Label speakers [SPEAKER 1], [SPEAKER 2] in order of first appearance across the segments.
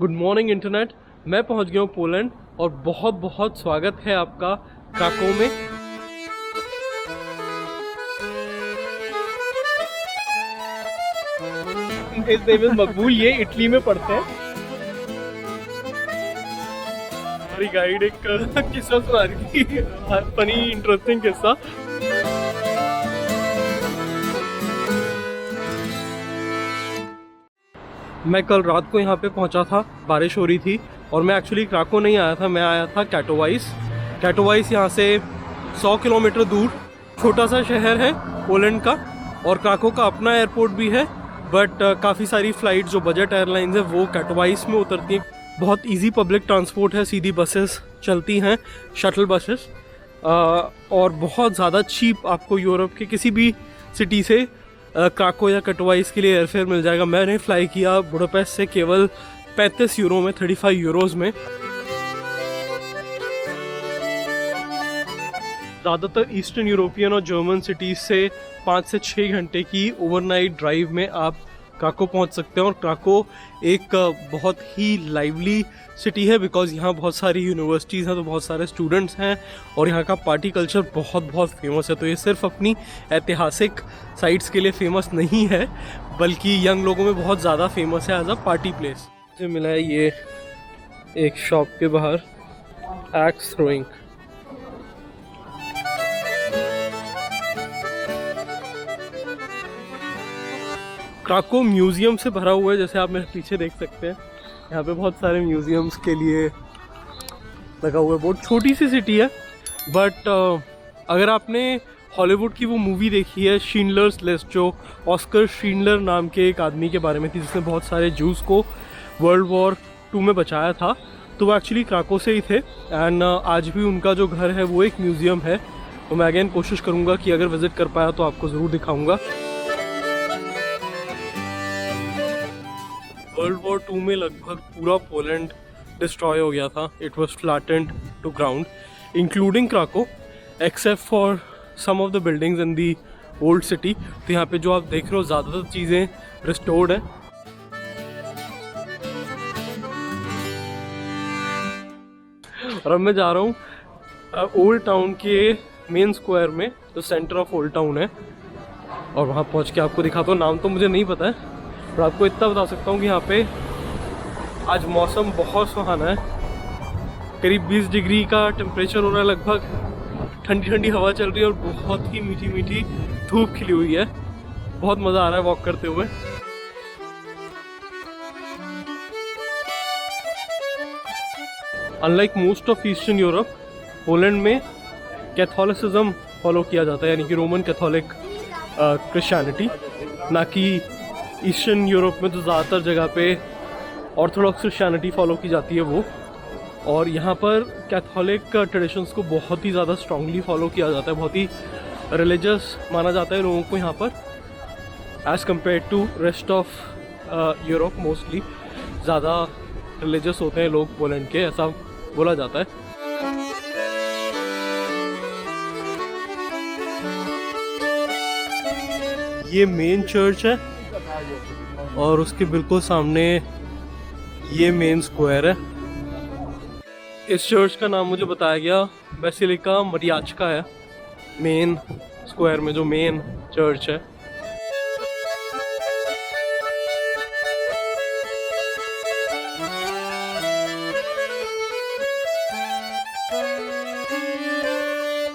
[SPEAKER 1] Good morning internet. मैं पहुंच गया हूं पोलैंड और बहुत बहुत स्वागत है आपका क्राको में। मकबूल ये इटली में पढ़ते हैं। हमारी गाइड एक किस्सा सुना रही थी, फनी इंटरेस्टिंग किस्सा। मैं कल रात को यहाँ पे पहुँचा था, बारिश हो रही थी और मैं एक्चुअली क्राको नहीं आया था, मैं आया था कैटोवाइस। कैटोवाइस यहाँ से 100 किलोमीटर दूर छोटा सा शहर है पोलैंड का, और क्राको का अपना एयरपोर्ट भी है, बट काफ़ी सारी फ़्लाइट जो बजट एयरलाइंस है वो कैटोवाइस में उतरती हैं। बहुत इजी पब्लिक ट्रांसपोर्ट है, सीधी बसेस चलती हैं, शटल बसेस, और बहुत ज़्यादा चीप आपको यूरोप के किसी भी सिटी से क्राको या कैटोवाइस के लिए एयरफेयर मिल जाएगा। मैंने फ्लाई किया बुडापेस्ट से केवल 35 यूरो में, 35 यूरोज़ में। ज़्यादातर ईस्टर्न यूरोपियन और जर्मन सिटीज़ से 5 से 6 घंटे की ओवरनाइट ड्राइव में आप क्राको पहुंच सकते हैं। और क्राको एक बहुत ही लाइवली सिटी है, बिकॉज़ यहाँ बहुत सारी यूनिवर्सिटीज़ हैं, तो बहुत सारे स्टूडेंट्स हैं और यहाँ का पार्टी कल्चर बहुत फेमस है। तो ये सिर्फ अपनी ऐतिहासिक साइट्स के लिए फेमस नहीं है, बल्कि यंग लोगों में बहुत ज़्यादा फेमस है एज अ पार्टी प्लेस। मुझे मिला है ये एक शॉप के बाहर एक्स थ्रोइंग। क्राको म्यूज़ियम से भरा हुआ है, जैसे आप मेरे पीछे देख सकते हैं। यहाँ पे बहुत सारे म्यूज़ियम्स के लिए लगा हुआ है। बहुत छोटी सी सिटी है, बट अगर आपने हॉलीवुड की वो मूवी देखी है शिंडलर्स लिस्ट, जो ऑस्कर शिंडलर नाम के एक आदमी के बारे में थी जिसने बहुत सारे जूस को वर्ल्ड वॉर 2 में बचाया था, तो वो एक्चुअली क्राको से ही थे। एंड आज भी उनका जो घर है वो एक म्यूज़ियम है। तो मैं अगेन कोशिश करूँगा कि अगर विज़िट कर पाया तो आपको ज़रूर दिखाऊँगा। वर्ल्ड वॉर 2 में लगभग पूरा पोलैंड डिस्ट्रॉय हो गया था। It was flattened to ground, including Krakow, except for some of the buildings in the old city. तो यहाँ पे जो आप देख रहे हो ज़्यादातर चीज़ें रिस्टोर्ड हैं। और अब मैं जा रहा हूँ ओल्ड टाउन के मेन स्क्वायर में, जो सेंटर ऑफ ओल्ड टाउन है, और वहाँ पहुँच के आपको दिखाता हूँ। नाम तो मुझे नहीं पता है, और आपको इतना बता सकता हूँ कि यहाँ पे आज मौसम बहुत सुहाना है। करीब 20 डिग्री का टेम्परेचर हो रहा है लगभग। ठंडी ठंडी हवा चल रही है और बहुत ही मीठी मीठी धूप खिली हुई है। बहुत मज़ा आ रहा है वॉक करते हुए। Unlike most of eastern Europe, Poland में कैथोलिसिज्म फॉलो किया जाता है, यानी कि रोमन कैथोलिक क्रिश्चियनिटी, ना कि ईस्टर्न यूरोप में तो ज़्यादातर जगह पे ऑर्थोडॉक्स क्रिश्चियनिटी फॉलो की जाती है वो। और यहाँ पर कैथोलिक ट्रेडिशंस को बहुत ही ज़्यादा स्ट्रांगली फॉलो किया जाता है, बहुत ही रिलीजियस माना जाता है लोगों को यहाँ पर, as compare to rest of Europe. Mostly ज़्यादा रिलीजियस होते हैं लोग पोलैंड के, ऐसा बोला जाता है। ये मेन चर्च है और उसके बिल्कुल सामने ये मेन स्क्वायर है। इस चर्च का नाम मुझे बताया गया बेसिलिका मरियाचका है, मेन स्क्वायर में जो मेन चर्च है।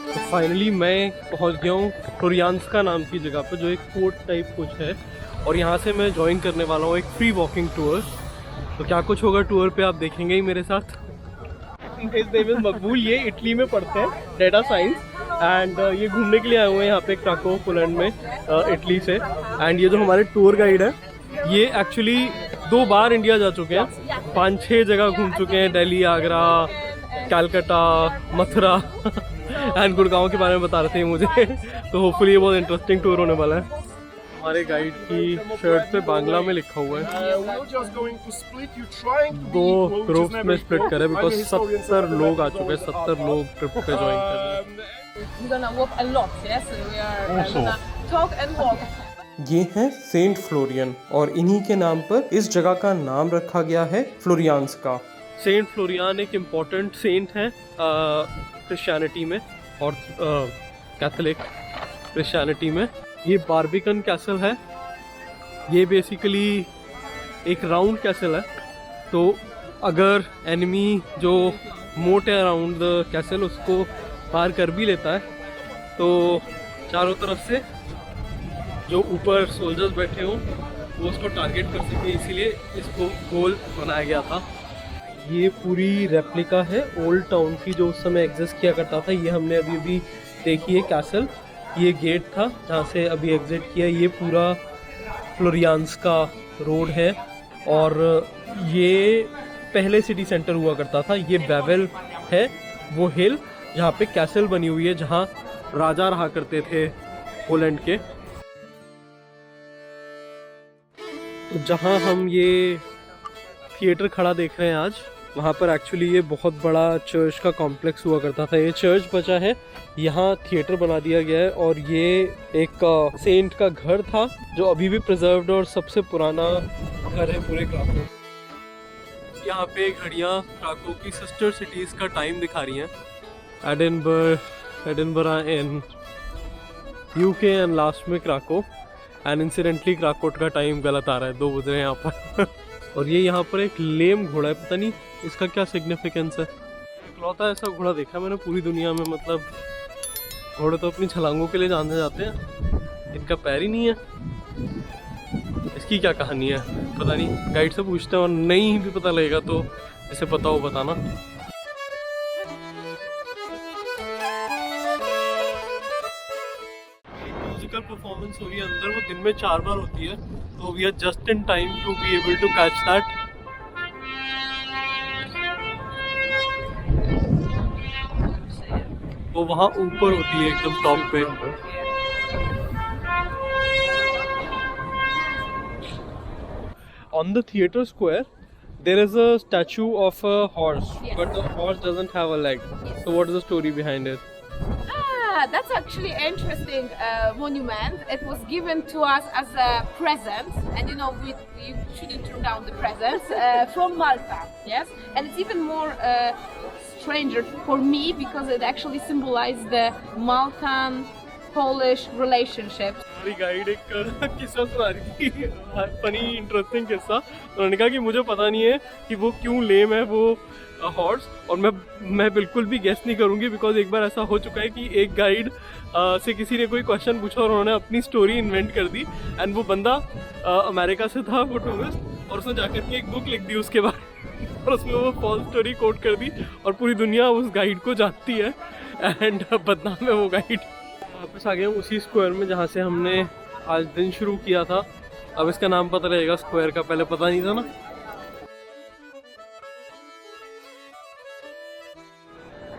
[SPEAKER 1] तो फाइनली मैं पहुंच गया हूँ टोरियांस्का नाम की जगह पर, जो एक फोर्ट टाइप कुछ है, और यहाँ से मैं ज्वाइन करने वाला हूँ एक फ्री वॉकिंग टूर। तो क्या कुछ होगा टूर पे आप देखेंगे ही मेरे साथ। मकबूल ये इटली में पढ़ते हैं, डेटा साइंस, एंड ये घूमने के लिए आए हुए हैं यहाँ पे क्राको पोलैंड में, इटली से। एंड ये जो हमारे टूर गाइड है, ये एक्चुअली 2 बार इंडिया जा चुके हैं, 5-6 जगह घूम चुके हैं, दिल्ली, आगरा, कलकत्ता, मथुरा एंड गुड़गांव के बारे में बता रहे थे मुझे। तो होपफुली ये बहुत इंटरेस्टिंग टूर होने वाला है। हमारे गाइड की शर्ट पे बांग्ला में लिखा हुआ है। 2 ग्रुप्स में स्प्लिट करें, बिकॉज 70 लोग आ चुके हैं, 70 लोग ट्रिप पे ज्वाइन कर रहे हैं।
[SPEAKER 2] We're gonna walk a lot, yes? We are gonna talk and walk.
[SPEAKER 1] ये हैं सेंट फ्लोरियन और इन्हीं के नाम पर इस जगह का नाम रखा गया है फ्लोरियांस का। सेंट फ्लोरियन एक इम्पॉर्टेंट सेंट है क्रिश्चियनिटी में और कैथोलिक क्रिश्चियनिटी में। ये बार्बिकन कैसल है। ये बेसिकली एक राउंड कैसल है, तो अगर एनिमी जो मोट है अराउंड द कैसल उसको पार कर भी लेता है तो चारों तरफ से जो ऊपर सोल्जर्स बैठे हों वो उसको टारगेट कर सके, इसीलिए इसको गोल बनाया गया था। ये पूरी रेप्लिका है ओल्ड टाउन की जो उस समय एग्जिस्ट किया करता था। ये हमने अभी अभी देखी है कैसल। ये गेट था जहाँ से अभी एग्जिट किया। ये पूरा फ्लोरियांस का रोड है और ये पहले सिटी सेंटर हुआ करता था। ये वेवेल है वो हिल जहाँ पे कैसल बनी हुई है, जहाँ राजा रहा करते थे पोलैंड के। तो जहाँ हम ये थिएटर खड़ा देख रहे हैं आज, वहाँ पर एक्चुअली ये बहुत बड़ा चर्च का कॉम्प्लेक्स हुआ करता था। ये चर्च बचा है, यहाँ थिएटर बना दिया गया है और ये एक सेंट का घर था जो अभी भी प्रिजर्व्ड और सबसे पुराना घर है पूरे क्राको। यहाँ पे घड़ियाँ क्राको की सिस्टर सिटीज़ का टाइम दिखा रही हैं। Edinburgh in UK and last में क्राको। एंड इंसिडेंटली क्राकोट का टाइम गलत आ रहा है, 2 बज रहे हैं यहाँ पर। और ये यहाँ पर एक लेम घोड़ा है, पता नहीं इसका क्या सिग्निफिकेंस है। इकलौता ऐसा घोड़ा देखा मैंने पूरी दुनिया में। मतलब घोड़े तो अपनी छलांगों के लिए जाने जाते हैं, इनका पैर ही नहीं है। इसकी क्या कहानी है पता नहीं, गाइड से पूछते हैं और नहीं भी पता लगेगा तो इसे पता हो बताना। म्यूजिकल परफॉर्मेंस हो रही है अंदर, वो दिन में 4 बार होती है, तो we are just in time to be able to catch that. वो वहाँ ऊपर होती है एकदम टॉप पे। On the theater square, there is a statue of a horse,
[SPEAKER 2] Yes.
[SPEAKER 1] but the horse doesn't have a leg. So what is the story behind it?
[SPEAKER 2] That's actually an interesting monument. It was given to us as a present, and you know we shouldn't turn down the presents from Malta. Yes, and it's even more stranger for me because it actually symbolizes the Maltan-Polish relationship.
[SPEAKER 1] हमारी guide एक किस्सा सुना रही थी, funny interesting किस्सा। उन्होंने कहा कि मुझे पता नहीं है कि वो क्यों लेम है वो हॉर्स, और मैं बिल्कुल भी गेस नहीं करूँगी बिकॉज एक बार ऐसा हो चुका है कि एक गाइड से किसी ने कोई क्वेश्चन पूछा और उन्होंने अपनी स्टोरी इन्वेंट कर दी। एंड वो बंदा अमेरिका से था, वो टूरिस्ट, और उसने जाकर के एक बुक लिख दी उसके बाद और उसमें वो फॉल्स स्टोरी कोट कर दी और पूरी दुनिया उस गाइड को जानती है एंड बदनाम है वो गाइड। वापस आ गए हम उसी स्क्वायर में जहाँ से हमने आज दिन शुरू किया था। अब इसका नाम पता रहेगा स्क्वायर का, पहले पता नहीं था ना।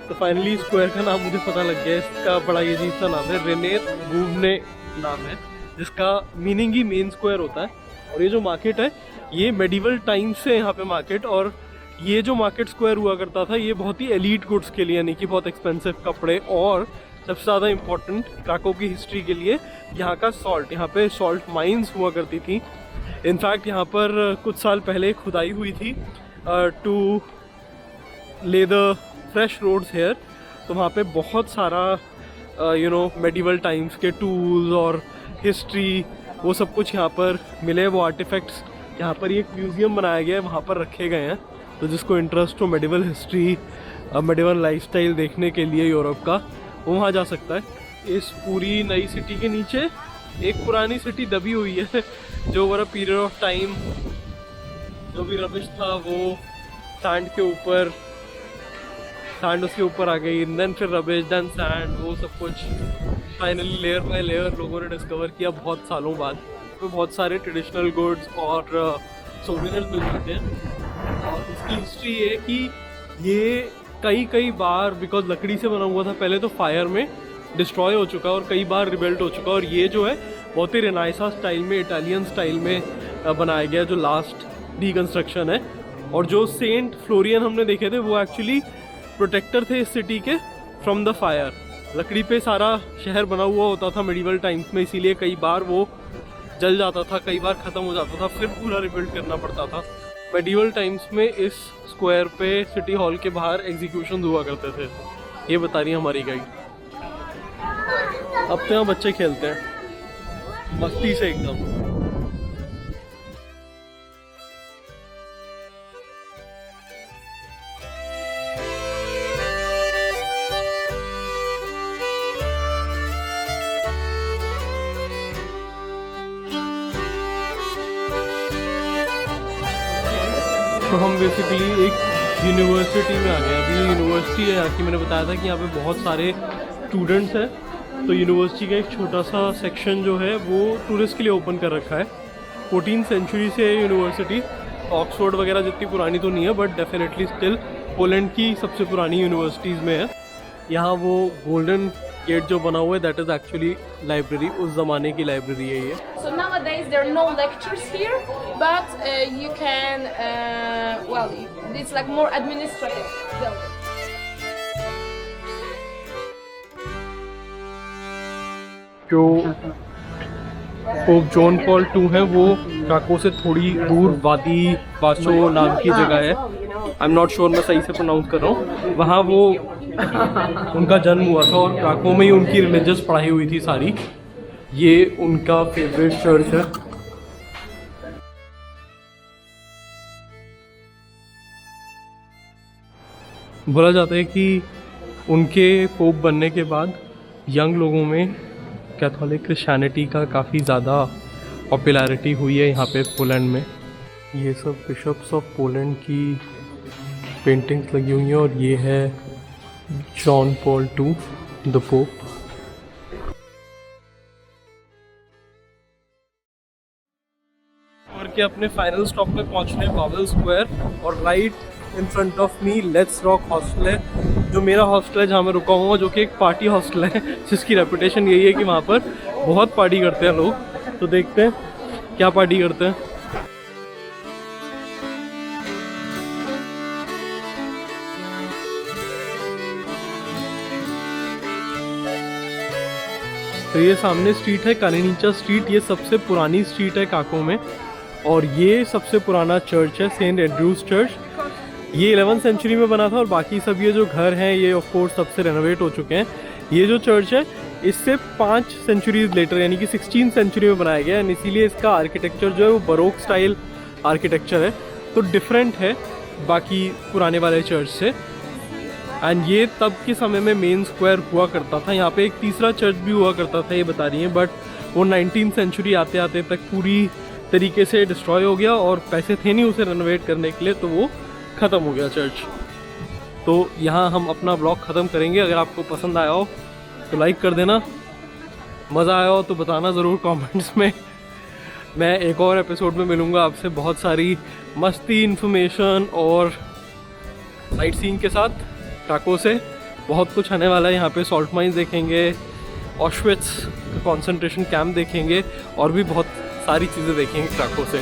[SPEAKER 1] तो फाइनली स्क्वायर का नाम मुझे पता लग गया। इसका बड़ा अजीब सा नाम है, रेनेर गूवने नाम है, जिसका मीनिंग ही मेन स्क्वायर होता है। और ये जो मार्केट है ये मेडिवल टाइम से यहाँ पे मार्केट, और ये जो मार्केट स्क्वायर हुआ करता था ये बहुत ही एलीट गुड्स के लिए, यानी कि बहुत एक्सपेंसिव कपड़े, और सबसे ज़्यादा इम्पोर्टेंट क्राको की हिस्ट्री के लिए यहाँ का सॉल्ट। यहाँ पे सॉल्ट माइंस हुआ करती थी। इनफैक्ट यहाँ पर कुछ साल पहले खुदाई हुई थी टू ले द फ्रेश रोड्स हेयर। तो वहाँ पे बहुत सारा मेडिवल टाइम्स के टूल्स और हिस्ट्री वो सब कुछ यहाँ पर मिले। वो आर्टिफैक्ट्स यहाँ पर एक म्यूज़ियम बनाया गया है, वहाँ पर रखे गए हैं। तो जिसको इंटरेस्ट हो मेडिवल हिस्ट्री, मेडिवल लाइफस्टाइल देखने के लिए यूरोप का, वो वहाँ जा सकता है। इस पूरी नई सिटी के नीचे एक पुरानी सिटी दबी हुई है, जो over a period of time जो भी रबिश था वो सैंड के ऊपर, सैंड उसके ऊपर आ गई, देन फिर रबिश, देन सैंड, वो सब कुछ फाइनली लेयर बाय लेयर लोगों ने डिस्कवर किया बहुत सालों बाद। तो बहुत सारे ट्रेडिशनल गुड्स और सोवेनियर्स मिल जाते हैं। और इसकी हिस्ट्री ये है कि ये कई बार, बिकॉज लकड़ी से बना हुआ था पहले, तो फायर में डिस्ट्रॉय हो चुका और कई बार रिबिल्ड हो चुका। और ये जो है बहुत ही रेनाइसा स्टाइल में, इटालियन स्टाइल में बनाया गया, जो लास्ट रिकंस्ट्रक्शन है। और जो सेंट फ्लोरियन हमने देखे थे वो एक्चुअली प्रोटेक्टर थे इस सिटी के फ्रॉम द फायर। लकड़ी पे सारा शहर बना हुआ होता था मेडिवल टाइम्स में, इसीलिए कई बार वो जल जाता था, कई बार ख़त्म हो जाता था, फिर पूरा रिबिल्ड करना पड़ता था। मेडिवल टाइम्स में इस स्क्वायर पे सिटी हॉल के बाहर एग्जीक्यूशन हुआ करते थे, ये बता रही है हमारी गाइड। अब तो यहाँ बच्चे खेलते हैं मस्ती से एकदम। तो हम बेसिकली एक यूनिवर्सिटी में आ गए। अभी यूनिवर्सिटी है यहाँ की, मैंने बताया था कि यहाँ पे बहुत सारे स्टूडेंट्स हैं, तो यूनिवर्सिटी का एक छोटा सा सेक्शन जो है वो टूरिस्ट के लिए ओपन कर रखा है। 14th सेंचुरी से है यूनिवर्सिटी, ऑक्सफोर्ड वगैरह जितनी पुरानी तो नहीं है बट डेफिनेटली स्टिल पोलैंड की सबसे पुरानी यूनिवर्सिटीज़ में है। यहाँ वो गोल्डन गेट जो बना हुआ है दैट इज़ एक्चुअली लाइब्रेरी, उस ज़माने की लाइब्रेरी है ये।
[SPEAKER 2] So nowadays there are no lectures here, but you can, well, it's like more administrative building.
[SPEAKER 1] जो पोप जॉन पॉल II हैं वो क्राको से थोड़ी दूर वादी वासो नाम की जगह है, आई एम नॉट श्योर मैं सही से प्रोनाउंस कर रहा हूँ, वहाँ वो उनका जन्म हुआ था और क्राको में ही उनकी रिलीजियस पढ़ाई हुई थी सारी। ये उनका फेवरेट चर्च है। बोला जाता है कि उनके पोप बनने के बाद यंग लोगों में कैथोलिक क्रिश्चियनिटी का काफ़ी ज़्यादा पॉपुलैरिटी हुई है यहाँ पे पोलैंड में। ये सब बिशप्स ऑफ पोलैंड की पेंटिंग्स लगी हुई हैं और ये है John Paul II the pope. और के अपने फाइनल स्टॉप पे पहुँचने बाबल स्क्वायर और right in front of me let's rock hostel है, जो मेरा हॉस्टल है जहाँ मैं रुका हुआ, जो कि एक पार्टी हॉस्टल है जिसकी रेपुटेशन यही है कि वहाँ पर बहुत पार्टी करते हैं लोग। तो देखते हैं क्या पार्टी करते हैं। तो ये सामने स्ट्रीट है कालिनीचा स्ट्रीट, ये सबसे पुरानी स्ट्रीट है क्राको में और ये सबसे पुराना चर्च है सेंट एंड्रूज चर्च। ये 11th सेंचुरी में बना था और बाकी सब ये जो घर हैं ये ऑफ कोर्स सबसे रेनोवेट हो चुके हैं। ये जो चर्च है इससे 5 सेंचुरीज लेटर यानी कि 16th सेंचुरी में बनाया गया है, इसीलिए इसका आर्किटेक्चर जो है वो बरोक स्टाइल आर्किटेक्चर है, तो डिफरेंट है बाकी पुराने वाले चर्च से। एंड ये तब के समय में मेन स्क्वायर हुआ करता था। यहाँ पे एक तीसरा चर्च भी हुआ करता था ये बता रही हैं, बट वो 19th सेंचुरी आते आते तक पूरी तरीके से डिस्ट्रॉय हो गया और पैसे थे नहीं उसे रेनोवेट करने के लिए, तो वो ख़त्म हो गया चर्च। तो यहाँ हम अपना ब्लॉग ख़त्म करेंगे। अगर आपको पसंद आया हो तो लाइक कर देना, मज़ा आया हो तो बताना ज़रूर कमेंट्स में। मैं एक और एपिसोड में मिलूँगा आपसे बहुत सारी मस्ती इन्फॉर्मेशन और साइट सीइंग के साथ। क्राको से बहुत कुछ आने वाला है, यहाँ पे सॉल्ट माइन्स देखेंगे, ऑश्विट्ज़ कंसंट्रेशन कैंप देखेंगे और भी बहुत सारी चीज़ें देखेंगे क्राको से।